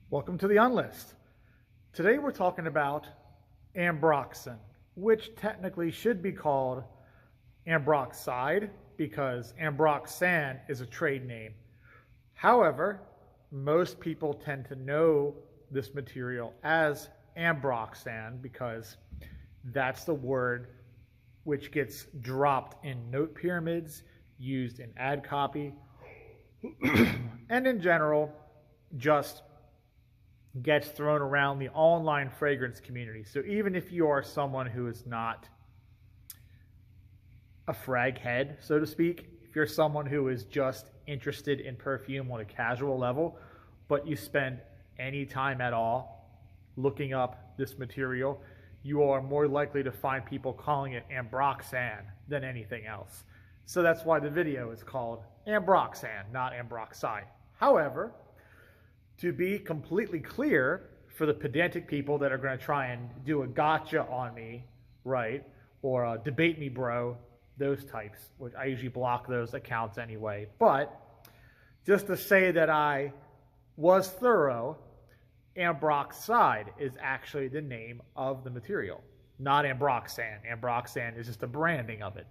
Welcome to the Unlist. Today we're talking about Ambroxan, which technically should be called Ambroxide because Ambroxan is a trade name. However, most people tend to know this material as Ambroxan because that's the word which gets dropped in note pyramids, used in ad copy, and in general, just gets thrown around the online fragrance community. So even if you are someone who is not a frag head, so to speak, if you're someone who is just interested in perfume on a casual level, but you spend any time at all looking up this material, you are more likely to find people calling it Ambroxan than anything else. So that's why the video is called Ambroxan, not Ambroxide. However, to be completely clear for the pedantic people that are going to try and do a gotcha on me, right, or debate me bro, those types, which I usually block those accounts anyway, but just to say that I was thorough, Ambroxide is actually the name of the material, not Ambroxan. Ambroxan is just a branding of it,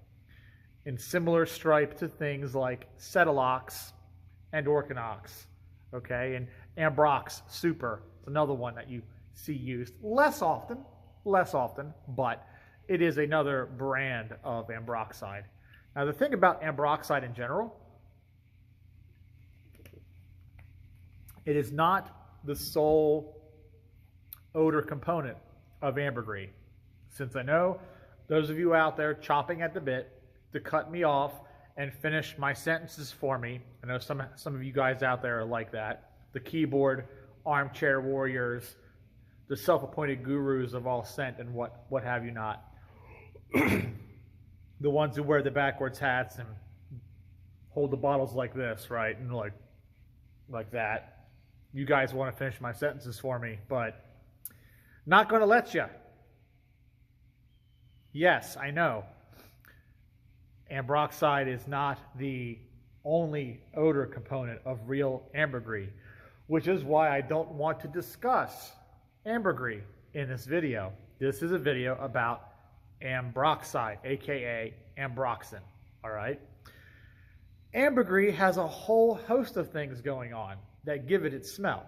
in similar stripe to things like Cetilox and Orchinox, okay, and Ambrox Super is another one that you see used less often, but it is another brand of Ambroxide. Now the thing about Ambroxide in general, it is not the sole odor component of ambergris. Since I know those of you out there chopping at the bit to cut me off and finish my sentences for me, I know some of you guys out there are like that, the keyboard armchair warriors, the self-appointed gurus of all scent and what have you not. The ones who wear the backwards hats and hold the bottles like this, right? And like that. You guys want to finish my sentences for me, but not going to let you. Yes, I know. Ambroxide is not the only odor component of real ambergris, which is why I don't want to discuss ambergris in this video. This is a video about Ambroxide, aka Ambroxan, all right? Ambergris has a whole host of things going on that give it its smell.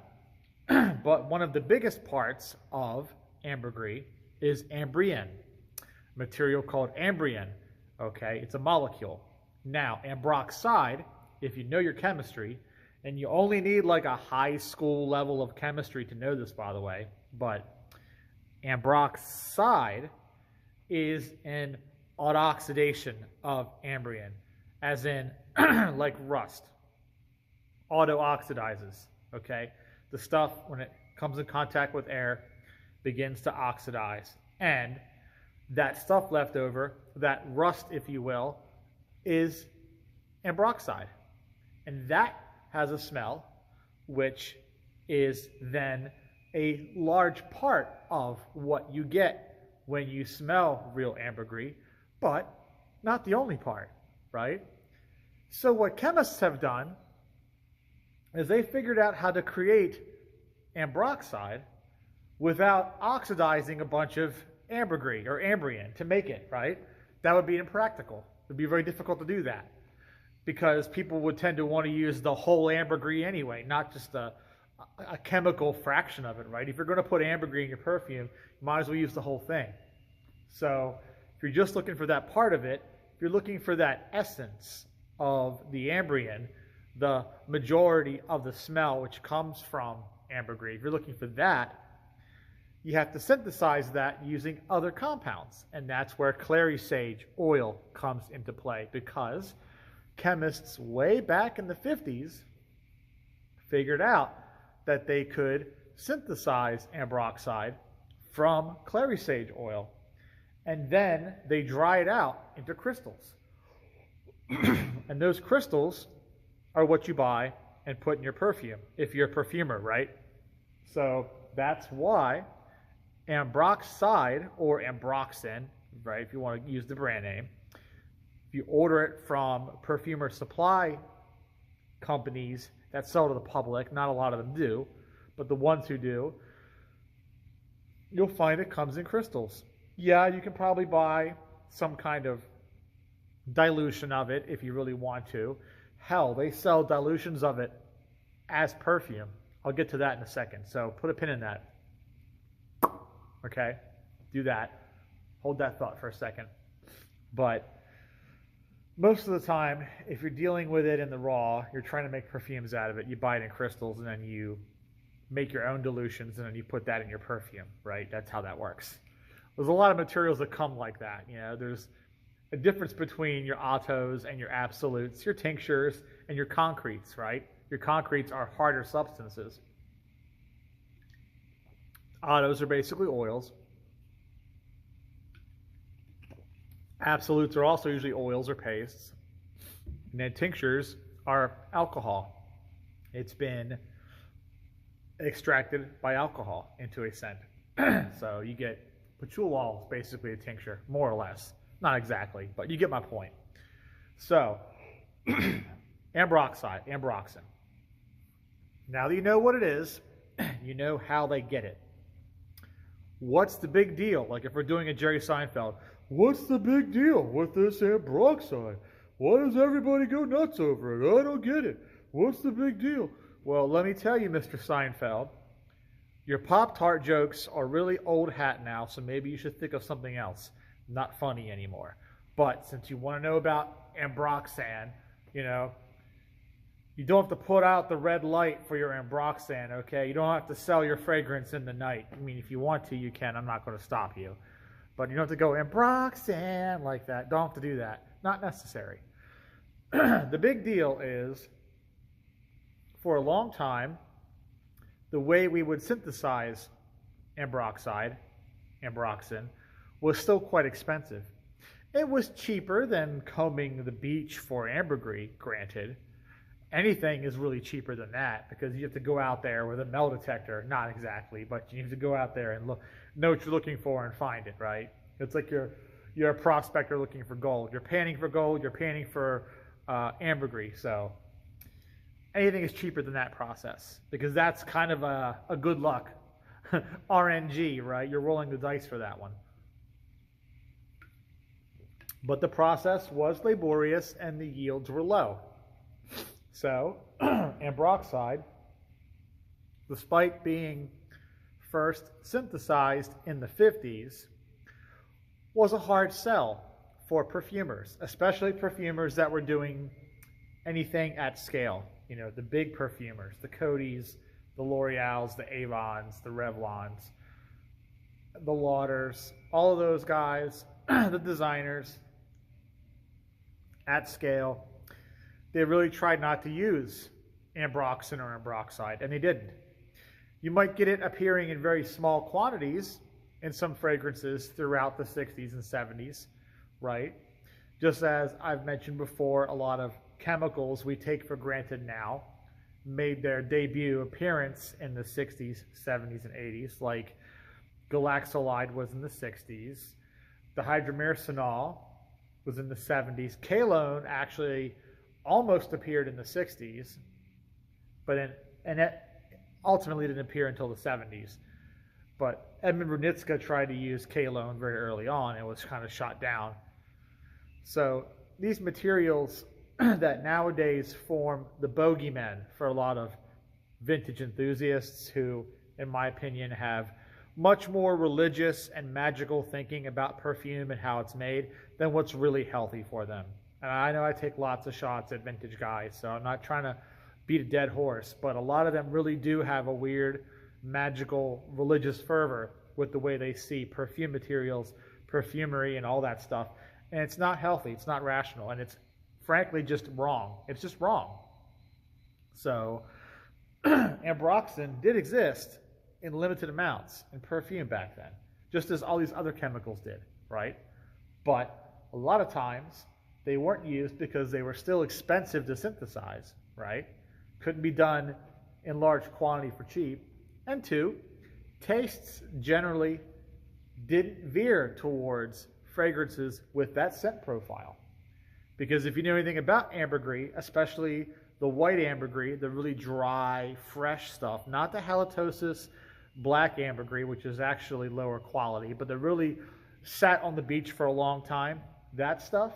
But one of the biggest parts of ambergris is Ambrion, a material called Ambrion, okay? It's a molecule. Now, Ambroxide, if you know your chemistry, and you only need like a high school level of chemistry to know this, by the way, but Ambroxide is an autooxidation of Ambrion, as in like rust. Auto-oxidizes, okay? The stuff, when it comes in contact with air, begins to oxidize. And that stuff left over, that rust, if you will, is Ambroxide. And that has a smell, which is then a large part of what you get when you smell real ambergris, but not the only part, right? So what chemists have done is they figured out how to create Ambroxide without oxidizing a bunch of ambergris or Ambrion to make it, right? That would be impractical. It would be very difficult to do that because people would tend to want to use the whole ambergris anyway, not just a chemical fraction of it, right? If you're going to put ambergris in your perfume, you might as well use the whole thing. So if you're just looking for that part of it, if you're looking for that essence of the Ambrion, the majority of the smell which comes from ambergris, if you're looking for that, you have to synthesize that using other compounds. And that's where clary sage oil comes into play, because chemists way back in the 50s figured out that they could synthesize Ambroxide from clary sage oil. And then they dry it out into crystals. And those crystals are what you buy and put in your perfume, if you're a perfumer, right? So that's why Ambroxide, or Ambroxan, right, if you want to use the brand name, if you order it from perfumer supply companies that sell to the public, not a lot of them do, but the ones who do, you'll find it comes in crystals. Yeah, you can probably buy some kind of dilution of it if you really want to. Hell, they sell dilutions of it as perfume. I'll get to that in a second, so put a pin in that. Okay, do that. Hold that thought for a second. But most of the time, if you're dealing with it in the raw, you're trying to make perfumes out of it, you buy it in crystals, and then you make your own dilutions, and then you put that in your perfume, right? That's how that works. There's a lot of materials that come like that. You know, there's a difference between your autos and your absolutes, your tinctures, and your concretes, right? Your concretes are harder substances. Autos are basically oils. Absolutes are also usually oils or pastes. And then tinctures are alcohol. It's been extracted by alcohol into a scent. So you get patchouli is basically a tincture, more or less. Not exactly, but you get my point. So, Ambroxan. Now that you know what it is, you know how they get it. What's the big deal? Like if we're doing a Jerry Seinfeld, what's the big deal with this Ambroxan? Why does everybody go nuts over it? I don't get it. What's the big deal? Well, let me tell you, Mr. Seinfeld, your Pop-Tart jokes are really old hat now, so maybe you should think of something else. Not funny anymore. But since you want to know about Ambroxan, you know, you don't have to put out the red light for your Ambroxan, okay? You don't have to sell your fragrance in the night. I mean, if you want to, you can. I'm not going to stop you. But you don't have to go Ambroxan like that. Don't have to do that. Not necessary. The big deal is, for a long time, the way we would synthesize Ambroxan, was still quite expensive. It was cheaper than combing the beach for ambergris, granted. Anything is really cheaper than that because you have to go out there with a metal detector. Not exactly, but you have to go out there and know what you're looking for and find it, right? It's like you're a prospector looking for gold. You're panning for gold. You're panning for ambergris. So anything is cheaper than that process because that's kind of a good luck. RNG, right? You're rolling the dice for that one. But the process was laborious and the yields were low. So, Ambroxan, despite being first synthesized in the 50s, was a hard sell for perfumers, especially perfumers that were doing anything at scale. You know, the big perfumers, the Codys, the L'Oreals, the Avons, the Revlons, the Lauders, all of those guys, the designers, at scale, they really tried not to use Ambroxan or Ambroxan, and they didn't. You might get it appearing in very small quantities in some fragrances throughout the 60s and 70s, right? Just as I've mentioned before, a lot of chemicals we take for granted now made their debut appearance in the 60s, 70s, and 80s, like galaxolide was in the 60s, the hydromyrcenol was in the 70s. Kalone actually almost appeared in the 60s, but it ultimately didn't appear until the 70s. But Edmund Brunitska tried to use Kalone very early on and was kind of shot down. So these materials that nowadays form the bogeymen for a lot of vintage enthusiasts who, in my opinion, have much more religious and magical thinking about perfume and how it's made than what's really healthy for them. And I know I take lots of shots at vintage guys, so I'm not trying to beat a dead horse, but a lot of them really do have a weird, magical, religious fervor with the way they see perfume materials, perfumery, and all that stuff. And it's not healthy, it's not rational, and it's frankly just wrong. It's just wrong. So, Ambroxan did exist in limited amounts in perfume back then, just as all these other chemicals did, right? But a lot of times, they weren't used because they were still expensive to synthesize, right? Couldn't be done in large quantity for cheap. And two, tastes generally didn't veer towards fragrances with that scent profile. Because if you know anything about ambergris, especially the white ambergris, the really dry, fresh stuff, not the halitosis black ambergris, which is actually lower quality, but the really sat on the beach for a long time, that stuff,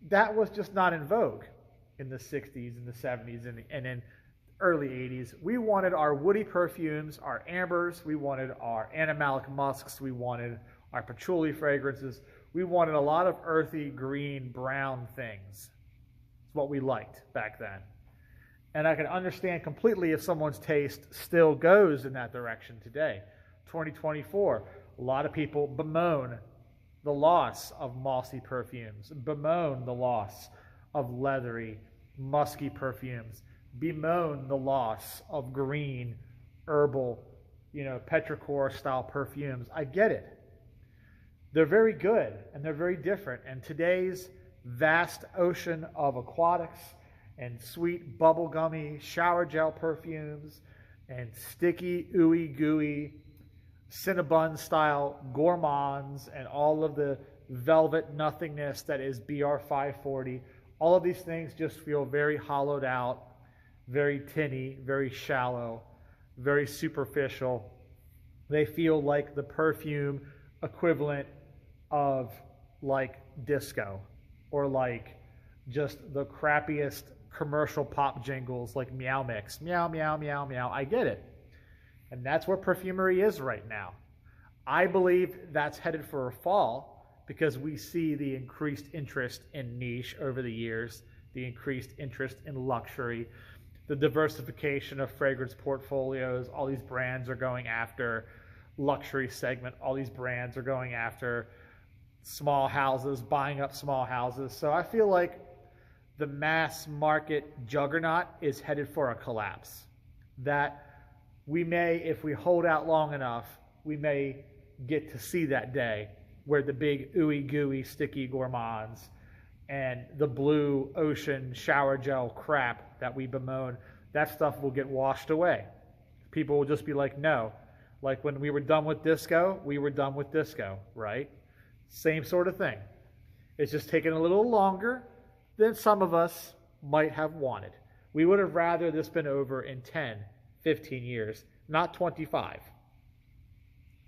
that was just not in vogue in the 60s and the 70s and in early 80s. We wanted our woody perfumes, our ambers, we wanted our animalic musks, we wanted our patchouli fragrances. We wanted a lot of earthy, green, brown things. It's what we liked back then. And I can understand completely if someone's taste still goes in that direction today. 2024, a lot of people bemoan the loss of mossy perfumes, bemoan the loss of leathery, musky perfumes, bemoan the loss of green, herbal, petrichor style perfumes. I get it. They're very good and they're very different. And today's vast ocean of aquatics and sweet bubblegummy shower gel perfumes and sticky, ooey gooey, Cinnabon style gourmands and all of the velvet nothingness that is BR 540, all of these things just feel very hollowed out, very tinny, very shallow, very superficial. They feel like the perfume equivalent of like disco or like just the crappiest commercial pop jingles like Meow Mix, meow, meow, meow, meow. I get it. And that's where perfumery is right now. I believe that's headed for a fall because we see the increased interest in niche over the years, the increased interest in luxury, the diversification of fragrance portfolios. All these brands are going after luxury segment. All these brands are going after small houses, buying up small houses. So I feel like the mass market juggernaut is headed for a collapse. That we may, if we hold out long enough, we may get to see that day where the big ooey gooey sticky gourmands and the blue ocean shower gel crap that we bemoan, that stuff will get washed away. People will just be like, no. Like when we were done with disco, we were done with disco, right? Same sort of thing. It's just taken a little longer than some of us might have wanted. We would have rather this been over in 10, 15 years, not 25.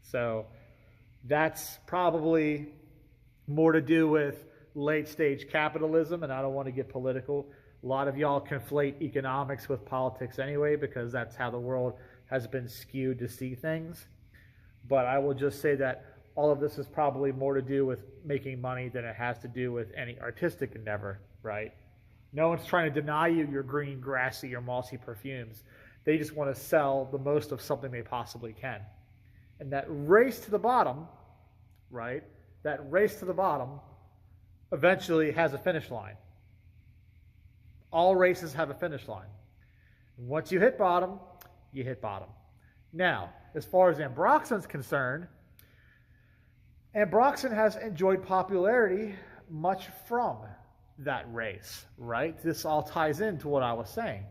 So that's probably more to do with late stage capitalism, and I don't want to get political. A lot of y'all conflate economics with politics anyway because that's how the world has been skewed to see things. But I will just say that all of this is probably more to do with making money than it has to do with any artistic endeavor, right? No one's trying to deny you your green, grassy, or mossy perfumes. They just want to sell the most of something they possibly can. And that race to the bottom, right? That race to the bottom eventually has a finish line. All races have a finish line. Once you hit bottom, you hit bottom. Now, as far as Ambroxan's concerned, Ambroxan has enjoyed popularity much from that race, right? This all ties into what I was saying.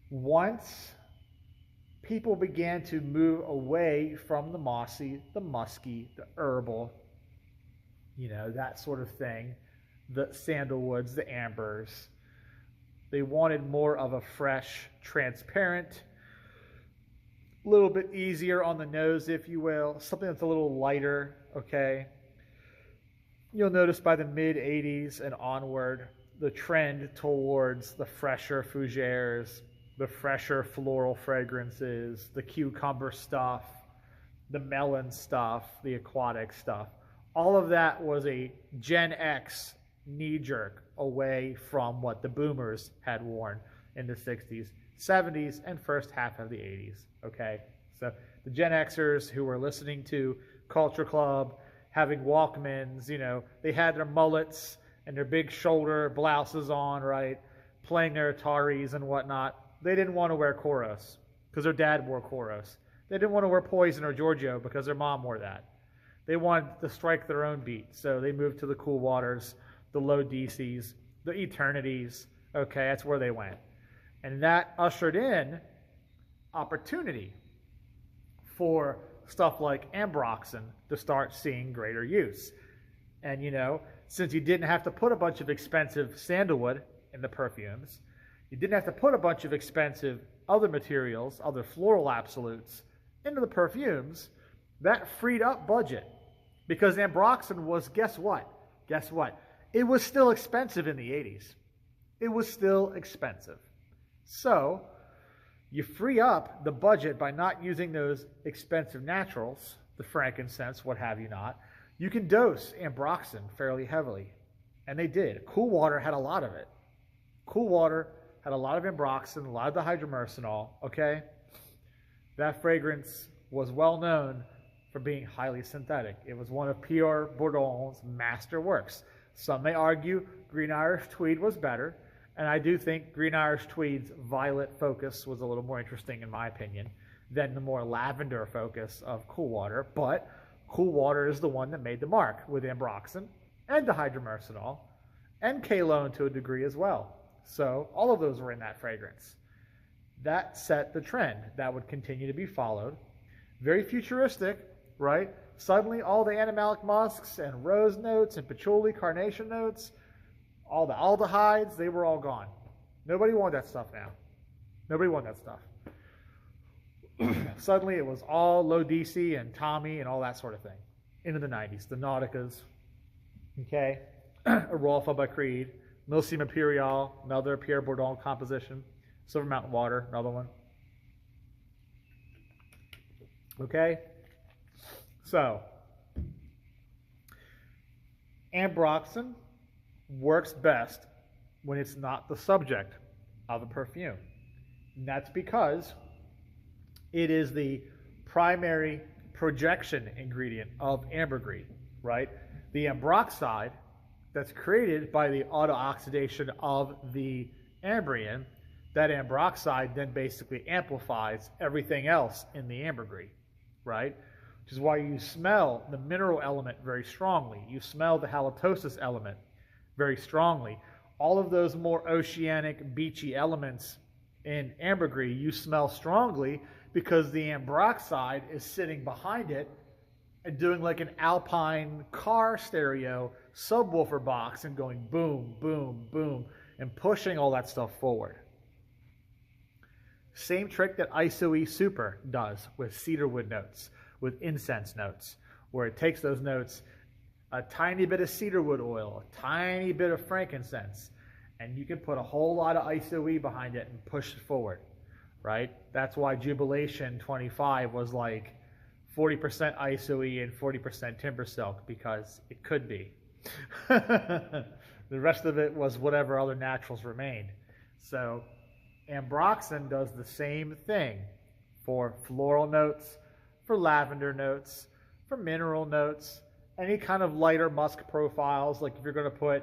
Once people began to move away from the mossy, the musky, the herbal, that sort of thing, the sandalwoods, the ambers, they wanted more of a fresh, transparent, a little bit easier on the nose, if you will, something that's a little lighter, okay? You'll notice by the mid-'80s and onward, the trend towards the fresher fougères, the fresher floral fragrances, the cucumber stuff, the melon stuff, the aquatic stuff. All of that was a Gen X knee-jerk away from what the boomers had worn in the 60s, 70s, and first half of the 80s, okay? So the Gen Xers who were listening to Culture Club, having Walkmans, they had their mullets and their big shoulder blouses on, right? Playing their Ataris and whatnot. They didn't want to wear Koros because their dad wore Koros. They didn't want to wear Poison or Giorgio because their mom wore that. They wanted to strike their own beat, so they moved to the Cool Waters, the Low DCs, the Eternities. Okay, that's where they went. And that ushered in opportunity for stuff like Ambroxan to start seeing greater use. And, since you didn't have to put a bunch of expensive sandalwood in the perfumes. You didn't have to put a bunch of expensive other materials, other floral absolutes, into the perfumes. That freed up budget because Ambroxan was, guess what? Guess what? It was still expensive in the 80s. It was still expensive. So you free up the budget by not using those expensive naturals, the frankincense, what have you not. You can dose Ambroxan fairly heavily. And they did. Cool Water had a lot of it. Cool Water had a lot of Ambroxan, a lot of the hydromercenol, okay? That fragrance was well known for being highly synthetic. It was one of Pierre Bourdon's master works. Some may argue Green Irish Tweed was better, and I do think Green Irish Tweed's violet focus was a little more interesting, in my opinion, than the more lavender focus of Cool Water. But Cool Water is the one that made the mark with Ambroxan and the hydromercenol and Kalone to a degree as well. So all of those were in that fragrance. That set the trend that would continue to be followed. Very futuristic, right? Suddenly all the animalic musks and rose notes and patchouli, carnation notes, all the aldehydes, they were all gone. Nobody wanted that stuff now. Nobody wanted that stuff. Suddenly it was all Low DC and Tommy and all that sort of thing. Into the 90s. The Nauticas, okay? Arolfa by Creed. Milsim Imperial, another Pierre Bourdon composition. Silver Mountain Water, another one. Okay? So, Ambroxan works best when it's not the subject of a perfume. And that's because it is the primary projection ingredient of ambergris, right? The ambroxide that's created by the autooxidation of the Ambrian, that ambroxide then basically amplifies everything else in the ambergris, right? Which is why you smell the mineral element very strongly. You smell the halitosis element very strongly. All of those more oceanic, beachy elements in ambergris you smell strongly because the ambroxide is sitting behind it and doing like an Alpine car stereo subwoofer box and going boom, boom, boom, and pushing all that stuff forward. Same trick that ISO-E Super does with cedarwood notes, with incense notes, where it takes those notes, a tiny bit of cedarwood oil, a tiny bit of frankincense, and you can put a whole lot of ISO-E behind it and push it forward, right? That's why Jubilation 25 was like 40% ISO-E and 40% timber silk, because it could be. The rest of it was whatever other naturals remained. So Ambroxan does the same thing for floral notes, for lavender notes, for mineral notes, any kind of lighter musk profiles. Like if you're going to put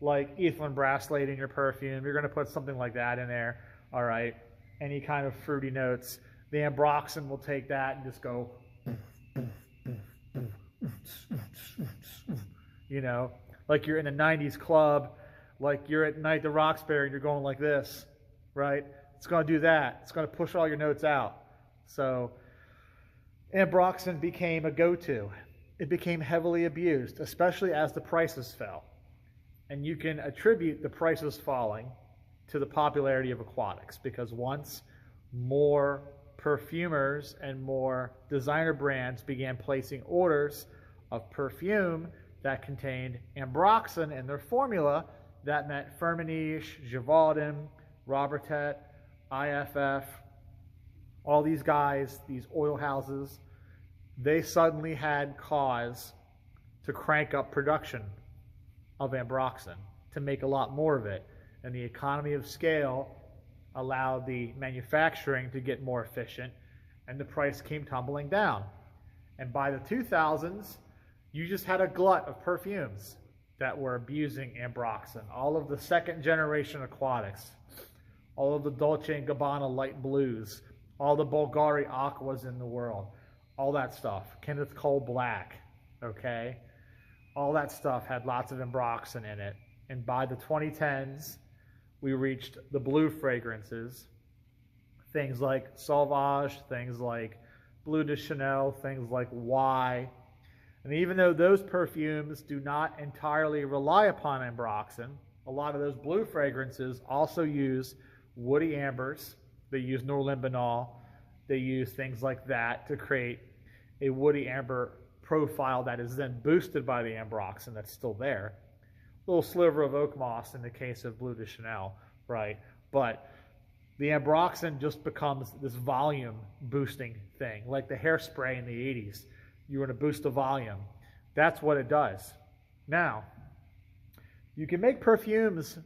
like ethylene brassylate in your perfume, you're going to put something like that in there, all right? Any kind of fruity notes. The Ambroxan will take that and just go, you know, like you're in a 90s club, like you're at Night the Roxbury and you're going like this, right? It's going to do that. It's going to push all your notes out. So Ambroxan became a go-to. It became heavily abused, especially as the prices fell. And you can attribute the prices falling to the popularity of aquatics, because once more perfumers and more designer brands began placing orders of perfume that contained Ambroxan in their formula, that meant Firmenich, Givaudan, Robertet, IFF, all these guys, these oil houses, they suddenly had cause to crank up production of Ambroxan, to make a lot more of it. And the economy of scale allowed the manufacturing to get more efficient, and the price came tumbling down. And by the 2000s, you just had a glut of perfumes that were abusing Ambroxan. All of the second generation aquatics, all of the Dolce & Gabbana light blues, all the Bulgari aquas in the world, all that stuff. Kenneth Cole Black, okay? All that stuff had lots of Ambroxan in it. And by the 2010s, we reached the blue fragrances, things like Sauvage, things like Bleu de Chanel, things like Y. And even though those perfumes do not entirely rely upon Ambroxan, a lot of those blue fragrances also use woody ambers. They use norlimbanol. They use things like that to create a woody amber profile that is then boosted by the ambroxan that's still there. A little sliver of oak moss in the case of Bleu de Chanel, right? But the ambroxan just becomes this volume boosting thing, like the hairspray in the 80s. You want to boost the volume. That's what it does. Now, you can make perfumes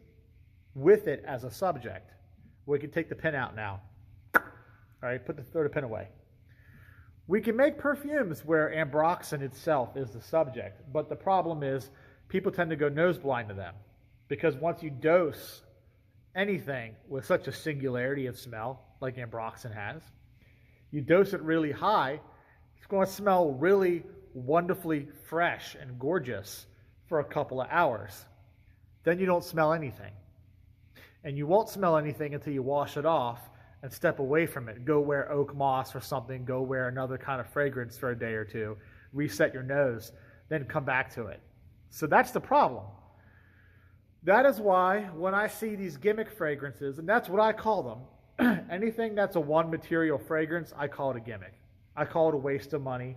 with it as a subject. We can take the pin out now. All right, throw the pin away. We can make perfumes where ambroxan itself is the subject, but the problem is people tend to go nose blind to them, because once you dose anything with such a singularity of smell like ambroxan has, you dose it really high, it's going to smell really wonderfully fresh and gorgeous for a couple of hours. Then you don't smell anything. And you won't smell anything until you wash it off and step away from it. Go wear oak moss or something, go wear another kind of fragrance for a day or two, reset your nose, then come back to it. So that's the problem. That is why when I see these gimmick fragrances, and that's what I call them, anything that's a one material fragrance, I call it a gimmick. I call it a waste of money.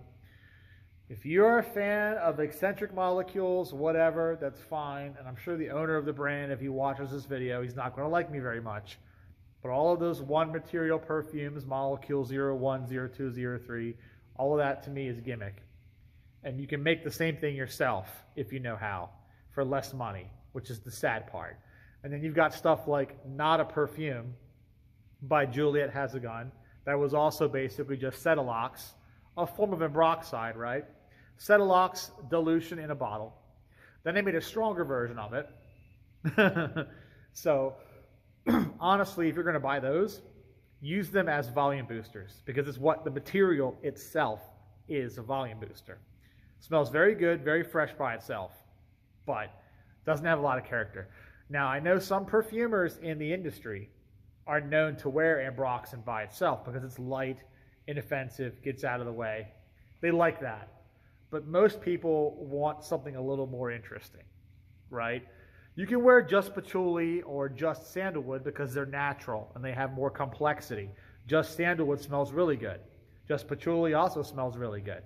If you're a fan of eccentric molecules, whatever, that's fine. And I'm sure the owner of the brand, if he watches this video, he's not going to like me very much. But all of those one material perfumes, molecule 01, 02, 03, all of that to me is gimmick. And you can make the same thing yourself if you know how, for less money, which is the sad part. And then you've got stuff like Not a Perfume by Juliette Hazegun. That was also basically just Cetilox, a form of Ambroxide, right? Cetilox dilution in a bottle. Then they made a stronger version of it. So, honestly, if you're going to buy those, use them as volume boosters, because it's what the material itself is, a volume booster. Smells very good, very fresh by itself, but doesn't have a lot of character. Now, I know some perfumers in the industry are known to wear Ambroxan by itself because it's light, inoffensive, gets out of the way. They like that. But most people want something a little more interesting, right? You can wear just patchouli or just sandalwood because they're natural and they have more complexity. Just sandalwood smells really good. Just patchouli also smells really good.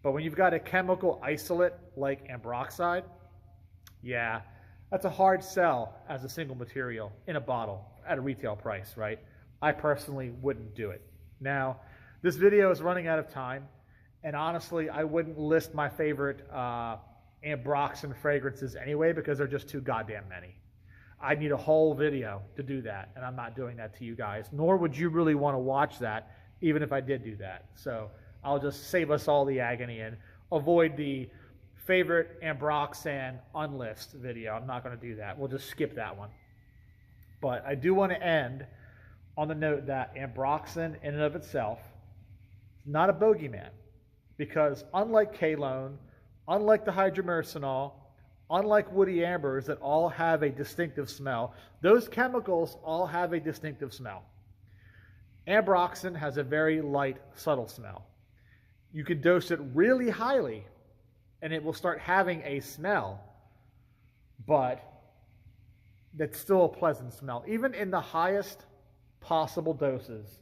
But when you've got a chemical isolate like Ambroxide, yeah, that's a hard sell as a single material in a bottle at a retail price, right? I personally wouldn't do it. Now, this video is running out of time, and honestly, I wouldn't list my favorite Ambroxan fragrances anyway because they're just too goddamn many. I'd need a whole video to do that, and I'm not doing that to you guys, nor would you really want to watch that even if I did do that. So I'll just save us all the agony and avoid the favorite Ambroxan unlist video. I'm not going to do that. We'll just skip that one. But I do want to end on the note that Ambroxan in and of itself is not a bogeyman, because unlike Kalone, unlike the hydromercenol, unlike woody ambers that all have a distinctive smell, those chemicals all have a distinctive smell. Ambroxan has a very light, subtle smell. You can dose it really highly and it will start having a smell, but that's still a pleasant smell. Even in the highest possible doses,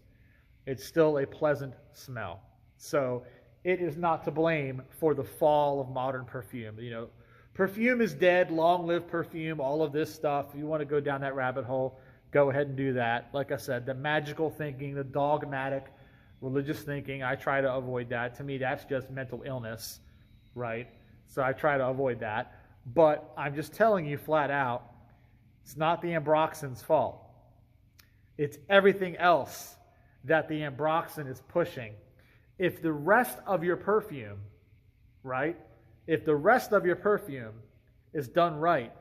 it's still a pleasant smell. So it is not to blame for the fall of modern perfume. You know, perfume is dead, long live perfume, all of this stuff. If you want to go down that rabbit hole, go ahead and do that. Like I said, the magical thinking, the dogmatic religious thinking, I try to avoid that. To me, that's just mental illness, right? So I try to avoid that. But I'm just telling you flat out, it's not the Ambroxan's fault. It's everything else that the Ambroxan is pushing. If the rest of your perfume, right? If the rest of your perfume is done right,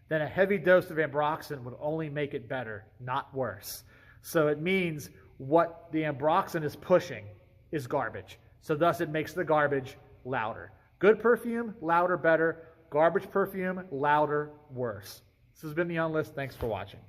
then a heavy dose of Ambroxan would only make it better, not worse. So it means what the Ambroxan is pushing is garbage. So thus it makes the garbage louder. Good perfume, louder, better. Garbage perfume, louder, worse. This has been The Unlist. Thanks for watching.